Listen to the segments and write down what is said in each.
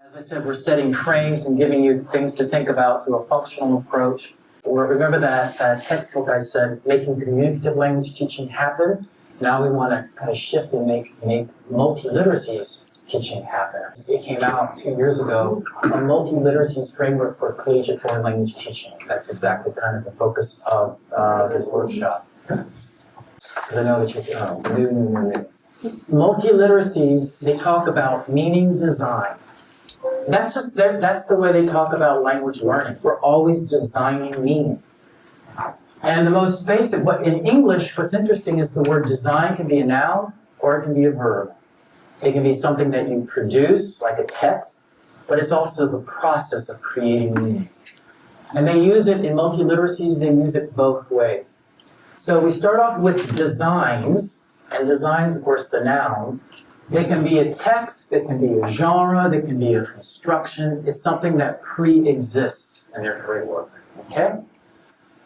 As I said, we're setting frames and giving you things to think about through a functional approach. Or remember that textbook I said, making communicative language teaching happen? Now we want to kind of shift and make multiliteracies teaching happen. It came out 2 years ago, a multiliteracies framework for collegiate foreign language teaching. That's exactly kind of the focus of this workshop. Because I know that you're new. Multiliteracies, they talk about meaning design. That's the way they talk about language learning. We're always designing meaning. And the most basic, in English, what's interesting is the word design can be a noun or it can be a verb. It can be something that you produce, like a text, but it's also the process of creating meaning. And they use it in multiliteracies, they use it both ways. So we start off with designs, and designs, of course, the noun. They can be a text, they can be a genre, they can be a construction. It's something that pre-exists in their framework, okay?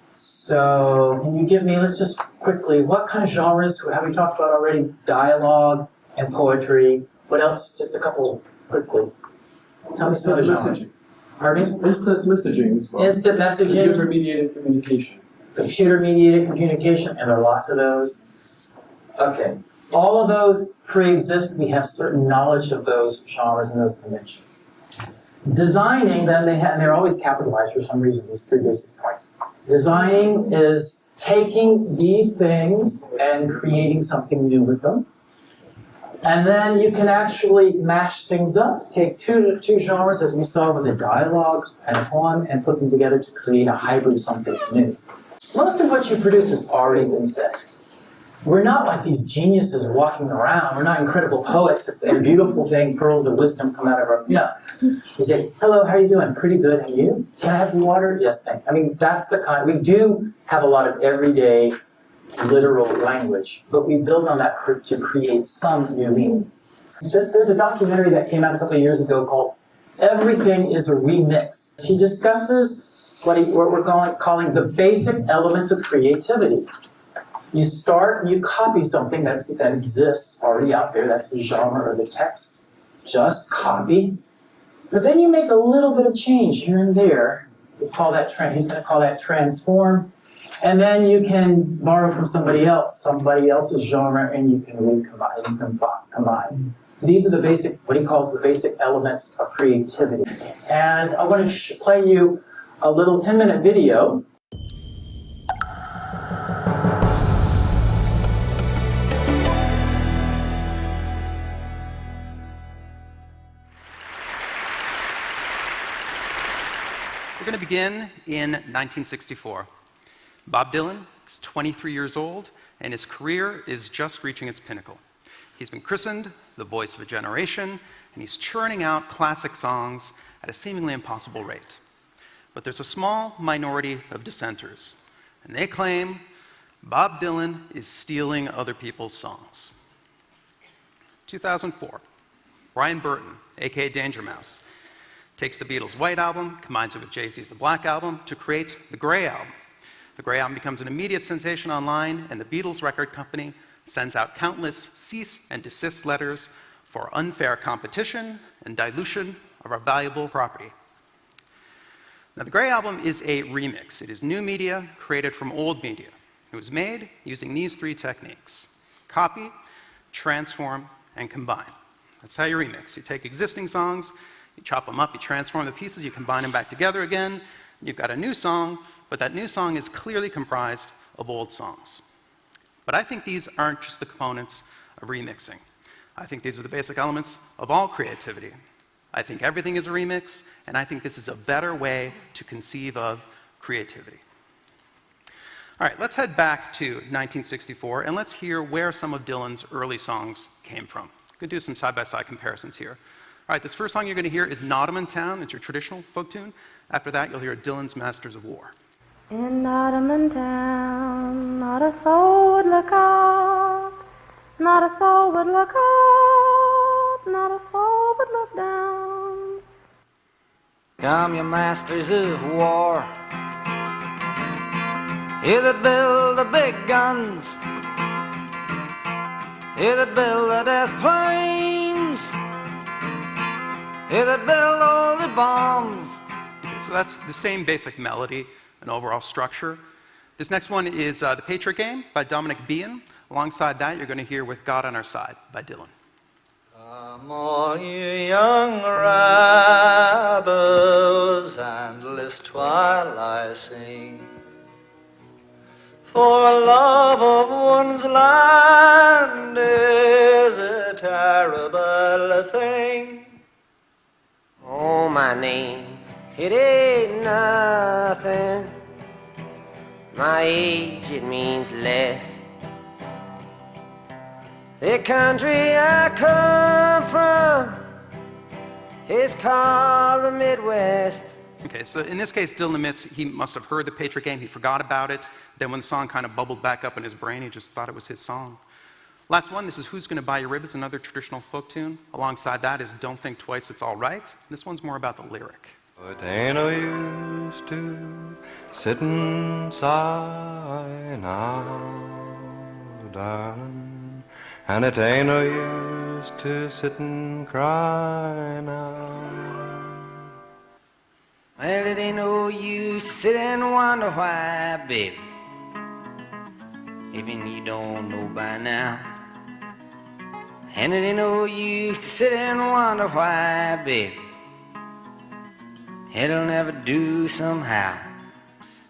So, can you give me, let's just quickly, what kind of genres have we talked about already? Dialogue and poetry. What else? Just a couple quickly. Tell me some of the genres. Pardon me? Instant messaging as well. Instant messaging. Computer-mediated communication. Computer-mediated communication, and there are lots of those. Okay. All of those pre-exist. We have certain knowledge of those genres and those conventions. Designing, then they're always capitalized for some reason, these three basic points. Designing is taking these things and creating something new with them. And then you can actually mash things up, take two genres, as we saw with the dialogue and poem, and put them together to create a hybrid something new. Most of what you produce has already been said. We're not like these geniuses walking around. We're not incredible poets and beautiful thing, pearls of wisdom come out of our... No. You say, hello, how are you doing? Pretty good, and you? Can I have your water? Yes, thank you. I mean, that's the kind... We do have a lot of everyday literal language, but we build on that to create some new meaning. There's a documentary that came out a couple of years ago called Everything is a Remix. He discusses what we're calling the basic elements of creativity. You start, you copy something that exists already out there, that's the genre or the text. Just copy. But then you make a little bit of change here and there. He's going to call that transform. And then you can borrow from somebody else's genre, and you can combine. These are the basic, what he calls the basic elements of creativity. And I want to play you a little 10-minute video. We're going to begin in 1964. Bob Dylan is 23 years old, and his career is just reaching its pinnacle. He's been christened the voice of a generation, and he's churning out classic songs at a seemingly impossible rate. But there's a small minority of dissenters, and they claim Bob Dylan is stealing other people's songs. 2004, Brian Burton, aka Danger Mouse, takes the Beatles' White Album, combines it with Jay-Z's The Black Album to create the Gray Album. The Gray Album becomes an immediate sensation online, and the Beatles record company sends out countless cease and desist letters for unfair competition and dilution of our valuable property. Now, the Gray Album is a remix. It is new media created from old media. It was made using these three techniques: copy, transform, and combine. That's how you remix. You take existing songs, you chop them up, you transform the pieces, you combine them back together again, you've got a new song, but that new song is clearly comprised of old songs. But I think these aren't just the components of remixing. I think these are the basic elements of all creativity. I think everything is a remix, and I think this is a better way to conceive of creativity. All right, let's head back to 1964, and let's hear where some of Dylan's early songs came from. I'm going to do some side-by-side comparisons here. All right, this first song you're going to hear is Nottingham Town. It's your traditional folk tune. After that, you'll hear Dylan's Masters of War. In Nottingham Town, not a soul would look up, not a soul would look up, not a soul would look down. Come, you masters of war, you that build the big guns, you that build the death planes, They that build all the bombs. Okay, so that's the same basic melody and overall structure. This next one is The Patriot Game by Dominic Behan. Alongside that, you're going to hear With God on Our Side by Dylan. Come all you young rebels, and list while I sing. For love of one's land is a terrible thing. Oh, my name, it ain't nothing. My age, it means less. The country I come from is called the Midwest. Okay, so in this case, Dylan admits he must have heard The Patriot Game, he forgot about it. Then when the song kind of bubbled back up in his brain, he just thought it was his song. Last one, this is Who's Gonna Buy Your Ribbons, another traditional folk tune. Alongside that is Don't Think Twice, It's All Right. This one's more about the lyric. It ain't no use to sit and sigh now, darling, and it ain't no use to sit and cry now. Well, it ain't no use to sit and wonder why, baby. Even you don't know by now. And it ain't no use to sit and wonder why, baby. It'll never do somehow.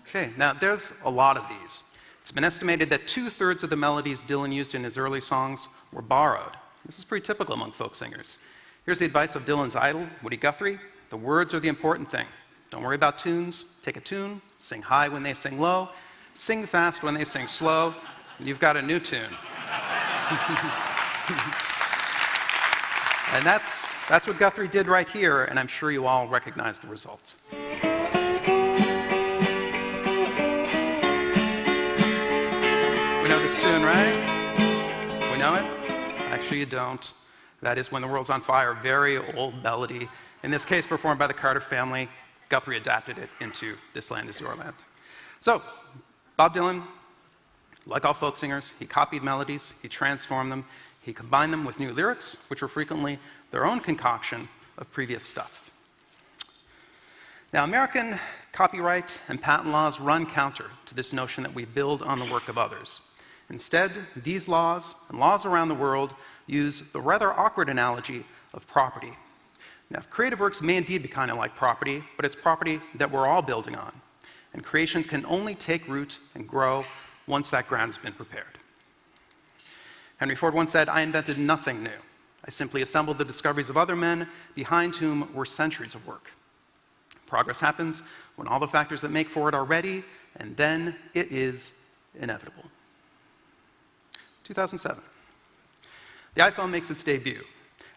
Okay, now there's a lot of these. It's been estimated that 2/3 of the melodies Dylan used in his early songs were borrowed. This is pretty typical among folk singers. Here's the advice of Dylan's idol, Woody Guthrie. The words are the important thing. Don't worry about tunes. Take a tune, sing high when they sing low, sing fast when they sing slow, and you've got a new tune. And that's what Guthrie did right here, and I'm sure you all recognize the results. We know this tune, right? We know it? Actually, you don't. That is When the World's on Fire, very old melody. In this case, performed by the Carter family. Guthrie adapted it into This Land Is Your Land. So, Bob Dylan, like all folk singers, he copied melodies, he transformed them, he combined them with new lyrics, which were frequently their own concoction of previous stuff. Now, American copyright and patent laws run counter to this notion that we build on the work of others. Instead, these laws and laws around the world use the rather awkward analogy of property. Now, creative works may indeed be kind of like property, but it's property that we're all building on. And creations can only take root and grow once that ground has been prepared. Henry Ford once said, "I invented nothing new. I simply assembled the discoveries of other men behind whom were centuries of work." Progress happens when all the factors that make for it are ready, and then it is inevitable. 2007. The iPhone makes its debut.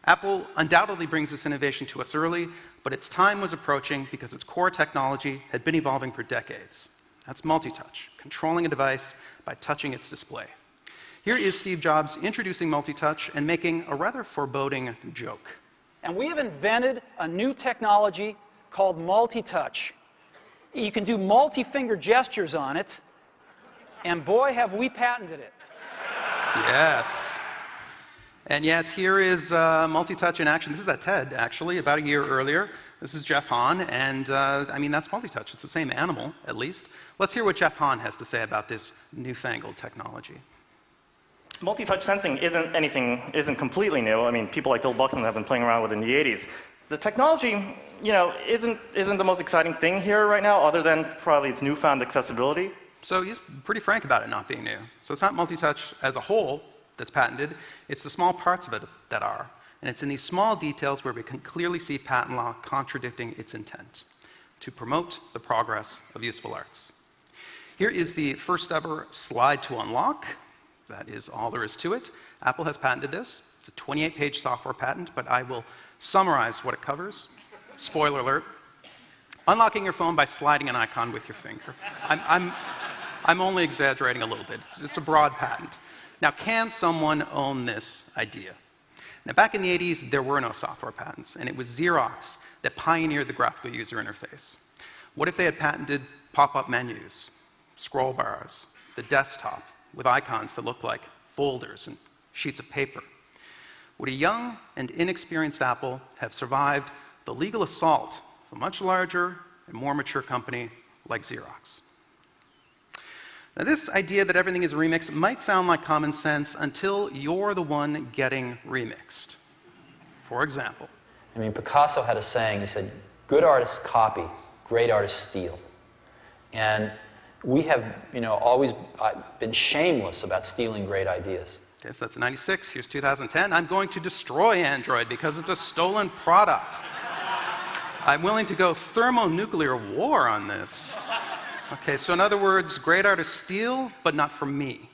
Apple undoubtedly brings this innovation to us early, but its time was approaching because its core technology had been evolving for decades. That's multi-touch, controlling a device by touching its display. Here is Steve Jobs introducing multi-touch and making a rather foreboding joke. And we have invented a new technology called multi-touch. You can do multi-finger gestures on it, and boy, have we patented it. Yes. And yet, here is multi-touch in action. This is at TED, actually, about a year earlier. This is Jeff Hahn, and I mean, that's multi-touch. It's the same animal, at least. Let's hear what Jeff Hahn has to say about this newfangled technology. Multi-touch sensing isn't completely new. I mean, people like Bill Buxton have been playing around with it in the 80s. The technology, isn't the most exciting thing here right now, other than probably its newfound accessibility. So he's pretty frank about it not being new. So it's not multi-touch as a whole that's patented, it's the small parts of it that are. And it's in these small details where we can clearly see patent law contradicting its intent to promote the progress of useful arts. Here is the first ever slide to unlock. That is all there is to it. Apple has patented this. It's a 28-page software patent, but I will summarize what it covers. Spoiler alert. Unlocking your phone by sliding an icon with your finger. I'm only exaggerating a little bit. It's a broad patent. Now, can someone own this idea? Now, back in the 80s, there were no software patents, and it was Xerox that pioneered the graphical user interface. What if they had patented pop-up menus, scroll bars, the desktop, with icons that look like folders and sheets of paper? Would a young and inexperienced Apple have survived the legal assault of a much larger and more mature company like Xerox. Now, this idea that everything is a remix might sound like common sense until you're the one getting remixed. For example, I mean, Picasso had a saying, he said, good artists copy, great artists steal. And we have, always been shameless about stealing great ideas. Okay, so that's 96, here's 2010. I'm going to destroy Android because it's a stolen product. I'm willing to go thermonuclear war on this. Okay, so in other words, great artists steal, but not from me.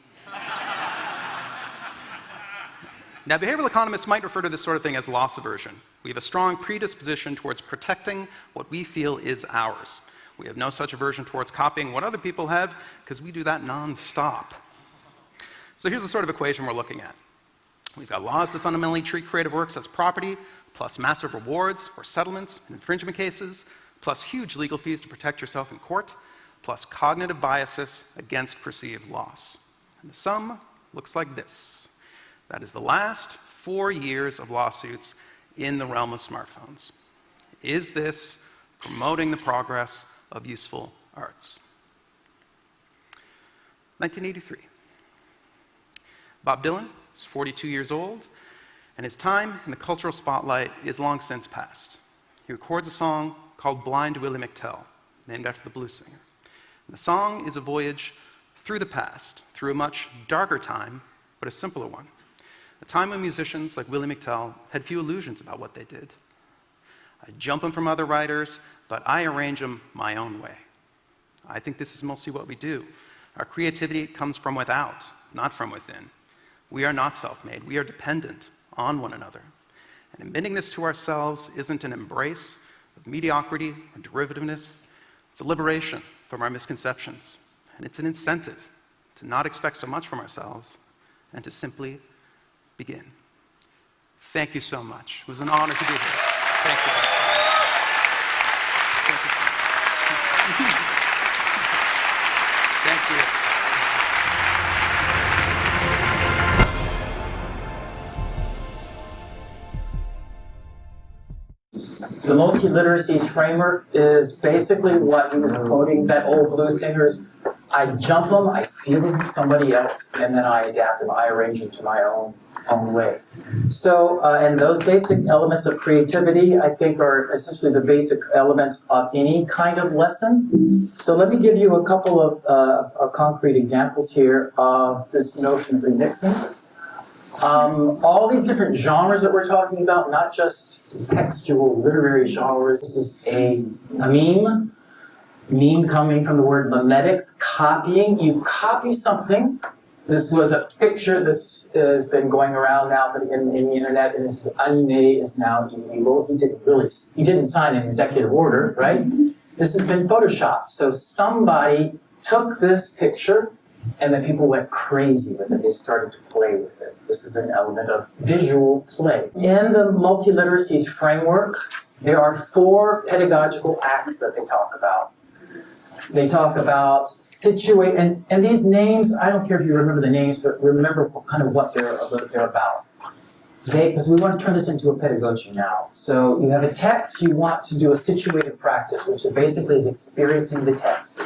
Now, behavioral economists might refer to this sort of thing as loss aversion. We have a strong predisposition towards protecting what we feel is ours. We have no such aversion towards copying what other people have, because we do that non-stop. So here's the sort of equation we're looking at. We've got laws that fundamentally treat creative works as property, plus massive rewards or settlements in infringement cases, plus huge legal fees to protect yourself in court, plus cognitive biases against perceived loss. And the sum looks like this. That is the last 4 years of lawsuits in the realm of smartphones. Is this promoting the progress of useful arts? 1983. Bob Dylan is 42 years old, and his time in the cultural spotlight is long since past. He records a song called Blind Willie McTell, named after the blues singer. And the song is a voyage through the past, through a much darker time, but a simpler one. A time when musicians like Willie McTell had few illusions about what they did. I jump them from other writers, but I arrange them my own way. I think this is mostly what we do. Our creativity comes from without, not from within. We are not self-made. We are dependent on one another. And admitting this to ourselves isn't an embrace of mediocrity or derivativeness. It's a liberation from our misconceptions. And it's an incentive to not expect so much from ourselves and to simply begin. Thank you so much. It was an honor to be here. Thank you. Thank you. The Multiliteracies framework is basically what he was quoting, that old blues singers. I jump them, I steal them from somebody else, and then I adapt them, I arrange them to my own way. So, and those basic elements of creativity, I think, are essentially the basic elements of any kind of lesson. So let me give you a couple of concrete examples here of this notion of remixing. All these different genres that we're talking about, not just textual, literary genres. This is a meme. Meme coming from the word memetics, copying. You copy something. This was a picture. This has been going around now in the internet, and this anime is now illegal. He didn't sign an executive order, right? This has been photoshopped. So somebody took this picture, and then people went crazy with it. They started to play with it. This is an element of visual play. In the Multiliteracies framework, there are 4 pedagogical acts that they talk about. They talk about situate, and these names, I don't care if you remember the names, but remember kind of what they're about. Because we want to turn this into a pedagogy now. So you have a text, you want to do a situated practice, which basically is experiencing the text.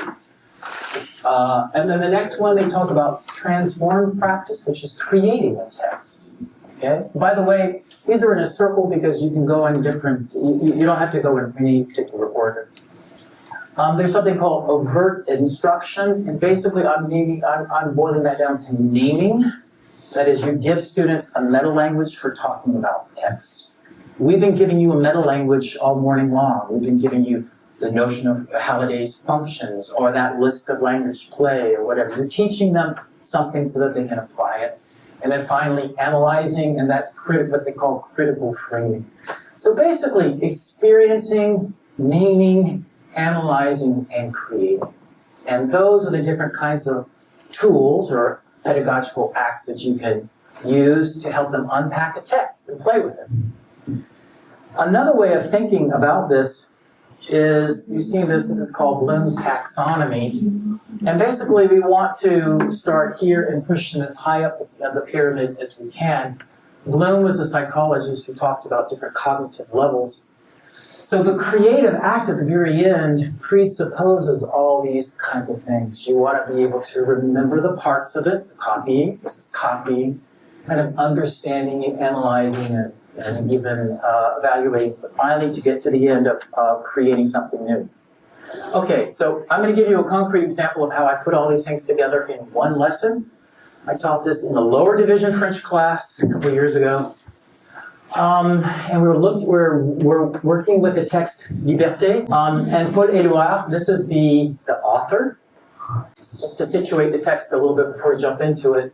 And then the next one, they talk about transformed practice, which is creating a text. Okay? By the way, these are in a circle because you can go in different, you don't have to go in any particular order. There's something called overt instruction, and basically I'm boiling that down to naming. That is, you give students a meta-language for talking about texts. We've been giving you a meta-language all morning long. We've been giving you the notion of Halliday's functions, or that list of language play, or whatever. You're teaching them something so that they can apply it. And then finally, analyzing, and that's what they call critical framing. So basically, experiencing, naming, analyzing, and creating. And those are the different kinds of tools or pedagogical acts that you can use to help them unpack a text and play with it. Another way of thinking about this is, you've seen this is called Bloom's taxonomy. And basically we want to start here and push them as high up the pyramid as we can. Bloom was a psychologist who talked about different cognitive levels. So the creative act at the very end presupposes all these kinds of things. You want to be able to remember the parts of it, copying, this is copying, kind of understanding and analyzing it, and even evaluating, but finally to get to the end of creating something new. Okay, so I'm going to give you a concrete example of how I put all these things together in one lesson. I taught this in the lower division French class a couple of years ago. And we're working with the text Liberté, and Paul Éluard, this is the author. Just to situate the text a little bit before we jump into it.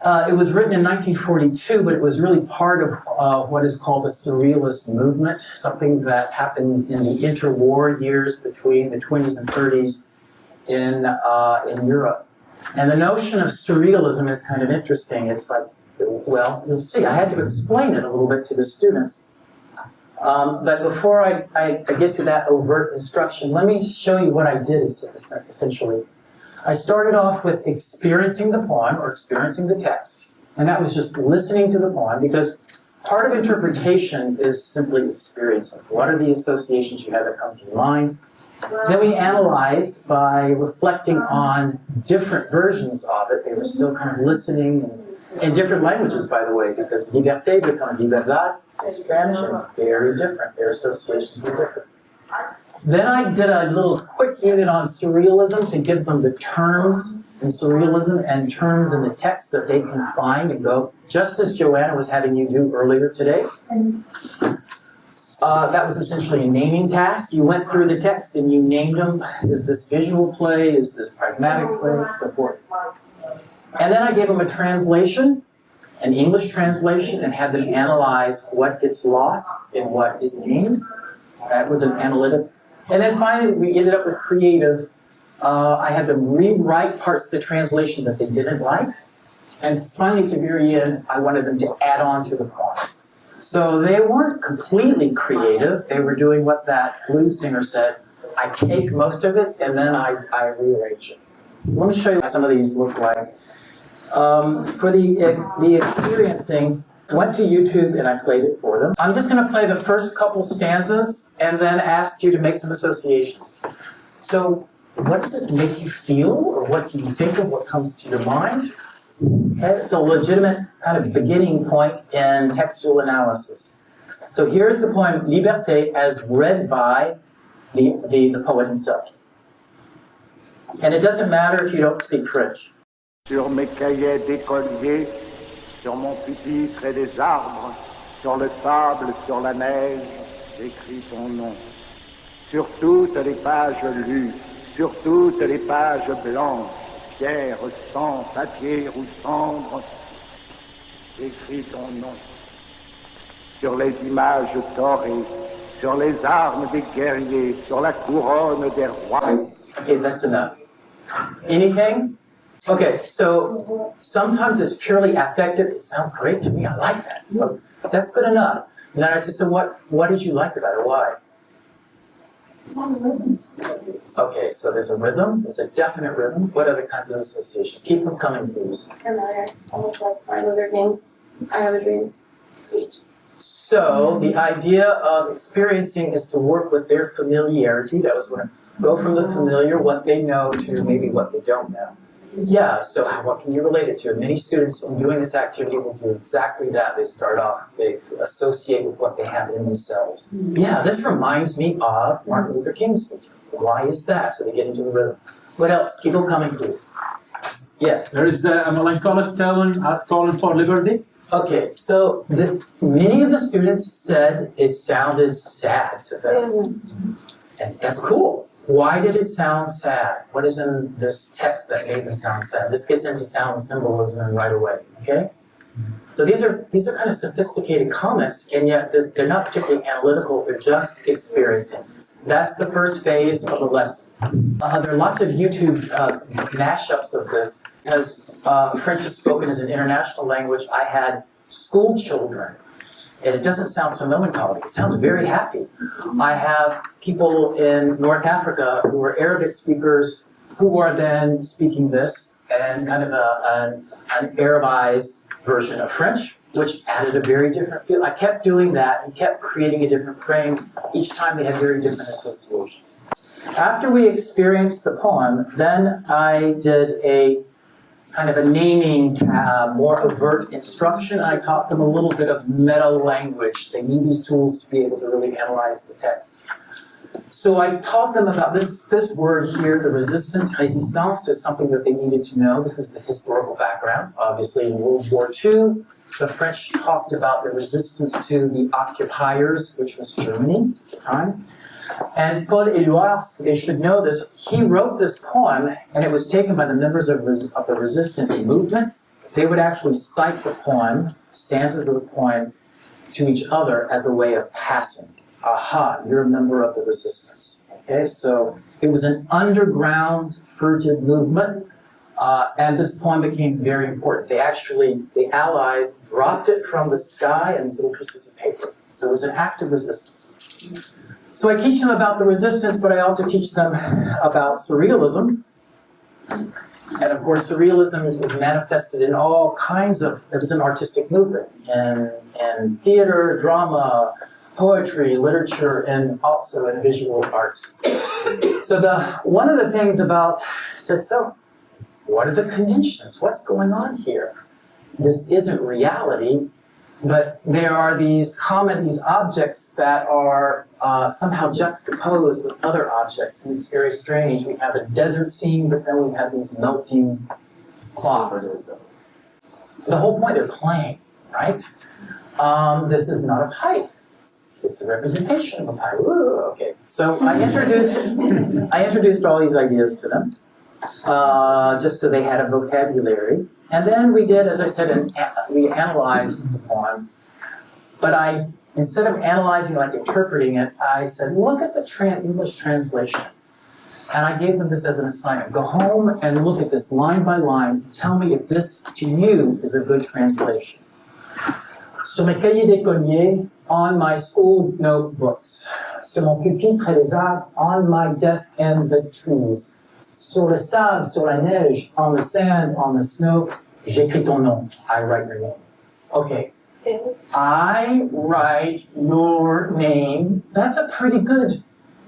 It was written in 1942, but it was really part of what is called the Surrealist movement, something that happened in the interwar years between the 20s and 30s in Europe. And the notion of surrealism is kind of interesting. It's like, well, you'll see, I had to explain it a little bit to the students. But before I get to that overt instruction, let me show you what I did essentially. I started off with experiencing the poem, or experiencing the text. And that was just listening to the poem, because part of interpretation is simply experiencing. What are the associations you have that come to your mind? Then we analyzed by reflecting on different versions of it. They were still kind of listening in different languages, by the way, because liberté becomes liberdad in Spanish, and it's very different. Their associations were different. Then I did a little quick unit on surrealism to give them the terms in surrealism and terms in the text that they can find and go, just as Joanna was having you do earlier today. That was essentially a naming task. You went through the text and you named them. Is this visual play? Is this pragmatic play? So forth. And then I gave them a translation, an English translation, and had them analyze what gets lost and what is named. That was an analytic. And then finally, we ended up with creative. I had them rewrite parts of the translation that they didn't like. And finally, at the very end, I wanted them to add on to the poem. So they weren't completely creative. They were doing what that blues singer said. I take most of it, and then I rearrange it. So let me show you what some of these look like. For the experiencing, I went to YouTube and I played it for them. I'm just going to play the first couple stanzas and then ask you to make some associations. So what does this make you feel, or what do you think of, what comes to your mind? Okay, it's a legitimate kind of beginning point in textual analysis. So here's the poem Liberté as read by the poet himself. And it doesn't matter if you don't speak French. Sur mes cahiers d'écolier, sur mon pupitre et des arbres, sur le sable, sur la neige, j'écris ton nom. Sur toutes les pages lues, sur toutes les pages blanches, pierre, sang, papier ou cendre, j'écris ton nom. Sur les images dorées, sur les armes des guerriers, sur la couronne des rois. Okay, that's enough. Anything? Okay, so sometimes it's purely affective. It sounds great to me. I like that. But that's good enough. And then I said, so what did you like about it? Why? Okay, so there's a rhythm. There's a definite rhythm. What other kinds of associations? Keep them coming, please. Familiar, almost like Martin Luther King's I Have a Dream speech. So the idea of experiencing is to work with their familiarity. That was when go from the familiar, what they know, to maybe what they don't know. Yeah, so what can you relate it to? Many students in doing this activity will do exactly that. They start off, they associate with what they have in themselves. Yeah, this reminds me of Martin Luther King's speech. Why is that? So they get into the rhythm. What else? Keep on coming, please. Yes? There is a melancholic calling for liberty. Okay, so many of the students said it sounded sad to them. And that's cool. Why did it sound sad? What is in this text that made them sound sad? This gets into sound symbolism right away, okay? So these are kind of sophisticated comments, and yet they're not particularly analytical, they're just experiencing. That's the first phase of the lesson. There are lots of YouTube mashups of this. Because French is spoken as an international language, I had school children. And it doesn't sound so melancholic. It sounds very happy. I have people in North Africa who are Arabic speakers who are then speaking this. and kind of an Arabized version of French, which added a very different feel. I kept doing that and kept creating a different frame. Each time they had very different associations. After we experienced the poem, then I did a kind of a naming tab, more overt instruction. I taught them a little bit of meta language. They need these tools to be able to really analyze the text. So I taught them about this word here, the resistance, résistance, is something that they needed to know. This is the historical background. Obviously, in World War II, the French talked about the resistance to the occupiers, which was Germany at the time. And Paul Éluard, they should know this, he wrote this poem, and it was taken by the members of the resistance movement. They would actually cite the poem, stanzas of the poem, to each other as a way of passing. Aha, you're a member of the resistance. Okay, so it was an underground, furtive movement, and this poem became very important. The Allies dropped it from the sky in these little pieces of paper. So it was an act of resistance. So I teach them about the resistance, but I also teach them about surrealism. And of course, surrealism is manifested in all kinds of, it was an artistic movement, in theater, drama, poetry, literature, and also in visual arts. So one of the things about, I said, so what are the conventions? What's going on here? This isn't reality, but there are these objects that are somehow juxtaposed with other objects, and it's very strange. We have a desert scene, but then we have these melting clocks. The whole point, they're playing, right? This is not a pipe. It's a representation of a pipe. Ooh, okay. So I introduced all these ideas to them, just so they had a vocabulary. And then we did, as I said, we analyzed the poem. But instead of analyzing, like interpreting it, I said, look at the English translation. And I gave them this as an assignment. Go home and look at this line by line. Tell me if this, to you, is a good translation. Sur mes cahiers d'écolier, on my school notebooks. Sur mon pupitre et les arbres, on my desk and the trees. Sur le sable, sur la neige, on the sand, on the snow, j'écris ton nom. I write your name. Okay. I write your name. That's a pretty good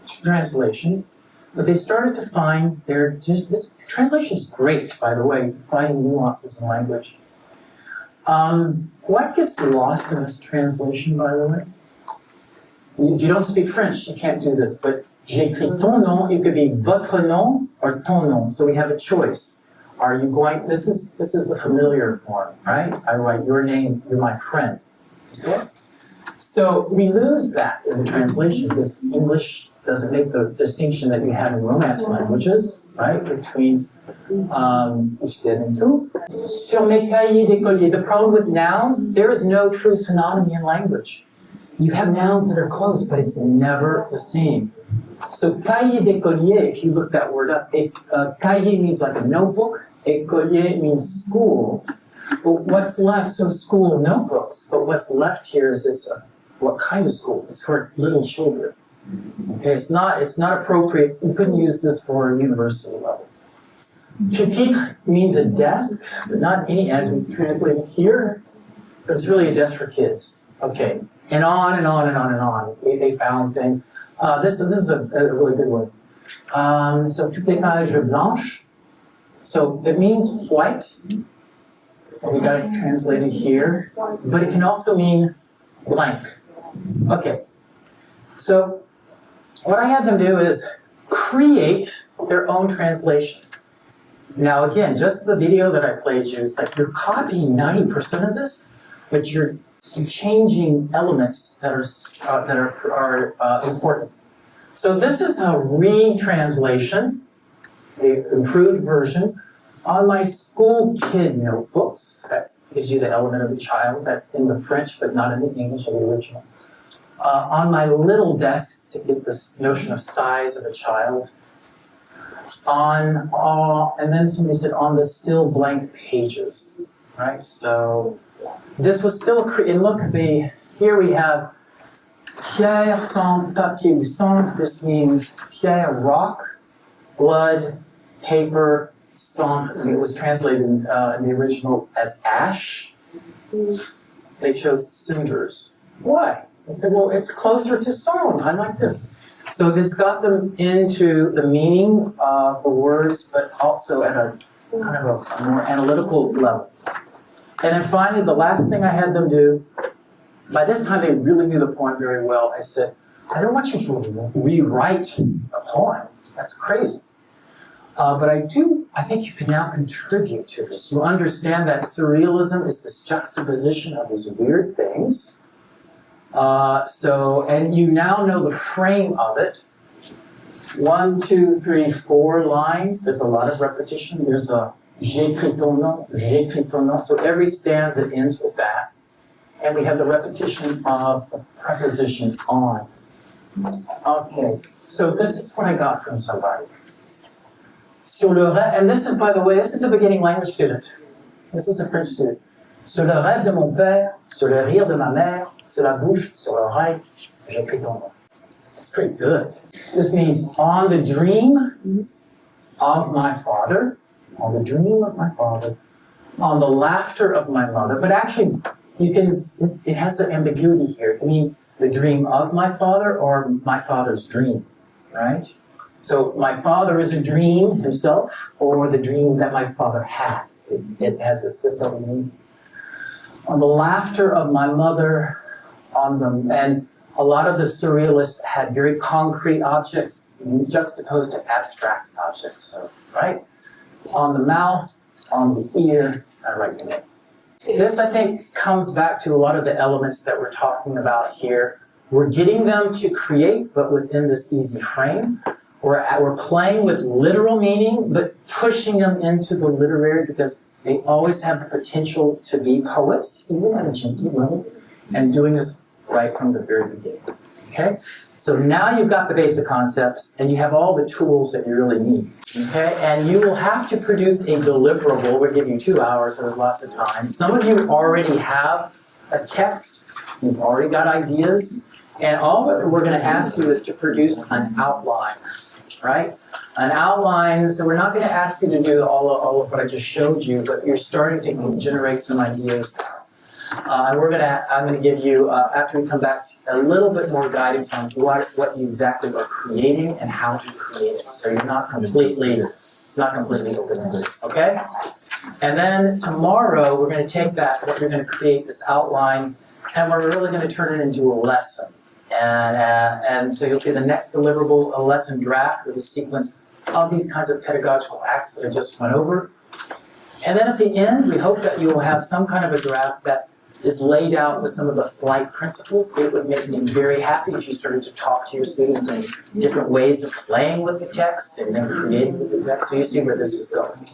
translation. But they started to find this translation is great, by the way, finding nuances in language. What gets lost in this translation, by the way? If you don't speak French, you can't do this, but j'écris ton nom, it could be votre nom or ton nom. So we have a choice. Are you going, this is the familiar form, right? I write your name, you're my friend. Okay? So we lose that in the translation because English doesn't make the distinction that you have in Romance languages, right? Between ich and tu. Sur mes cahiers d'écolier, the problem with nouns, there is no true synonymy in language. You have nouns that are close, but it's never the same. So cahier d'écolier, if you look that word up, cahier means like a notebook, écolier means school. But what's left, so school notebooks, but what's left here is what kind of school? It's for little children. Okay, it's not appropriate. You couldn't use this for a university level. Pupitre means a desk, but not any, as we translate it here. But it's really a desk for kids. Okay, and on and on and on and on. They found things. This is a really good one. So toutes les pages blanches. So it means white. We got it translated here, but it can also mean blank. Okay. So what I had them do is create their own translations. Now again, just the video that I played you, it's like you're copying 90% of this, but you're changing elements that are important. So this is a retranslation, the improved version, on my school kid notebooks. That gives you the element of the child. That's in the French, but not in the English of the original. On my little desk to get this notion of size of a child. And then somebody said on the still blank pages, right? So this was still, and look, here we have pierre sans papier ou sang. This means pierre, rock, blood, paper, cendre. It was translated in the original as ash. They chose cinders. Why? I said, well, it's closer to cendre. I like this. So this got them into the meaning of the words, but also at a kind of a more analytical level. And then finally, the last thing I had them do, by this time they really knew the poem very well. I said, I don't want you to rewrite a poem. That's crazy. But I think you can now contribute to this. You understand that surrealism is this juxtaposition of these weird things. And you now know the frame of it. 1, 2, 3, 4 lines. There's a lot of repetition. There's a j'écris ton nom, j'écris ton nom. So every stanza ends with that. And we have the repetition of the preposition on. Okay, so this is what I got from somebody. Sur le rêve, and this is, by the way, this is a beginning language student. This is a French student. Sur le rêve de mon père, sur le rire de ma mère, sur la bouche, sur l'oreille, j'écris ton nom. It's pretty good. This means on the dream of my father, on the dream of my father, on the laughter of my mother. But actually, it has an ambiguity here. It can mean the dream of my father or my father's dream, right? So my father is a dream himself, or the dream that my father had. It has this own meaning. On the laughter of my mother, and a lot of the surrealists had very concrete objects juxtaposed to abstract objects. So, right? On the mouth, on the ear, I write your name. This, I think, comes back to a lot of the elements that we're talking about here. We're getting them to create, but within this easy frame. We're playing with literal meaning, but pushing them into the literary because they always have the potential to be poets, even at a gentle level, and doing this right from the very beginning. Okay? So now you've got the basic concepts, and you have all the tools that you really need. Okay? And you will have to produce a deliverable. We'll give you 2 hours, so there's lots of time. Some of you already have a text. You've already got ideas. And all that we're going to ask you is to produce an outline. Right? An outline, so we're not going to ask you to do all of what I just showed you, but you're starting to generate some ideas. And I'm going to give you, after we come back, a little bit more guidance on what you exactly are creating and how to create it. So it's not completely open-ended, okay? And then tomorrow, we're going to take what you're going to create, this outline, and we're really going to turn it into a lesson. And so you'll see the next deliverable, a lesson draft with a sequence of these kinds of pedagogical acts that I just went over. And then at the end, we hope that you will have some kind of a draft that is laid out with some of the FLLITE principles. It would make me very happy if you started to talk to your students in different ways of playing with the text and then creating with the text, so you see where this is going.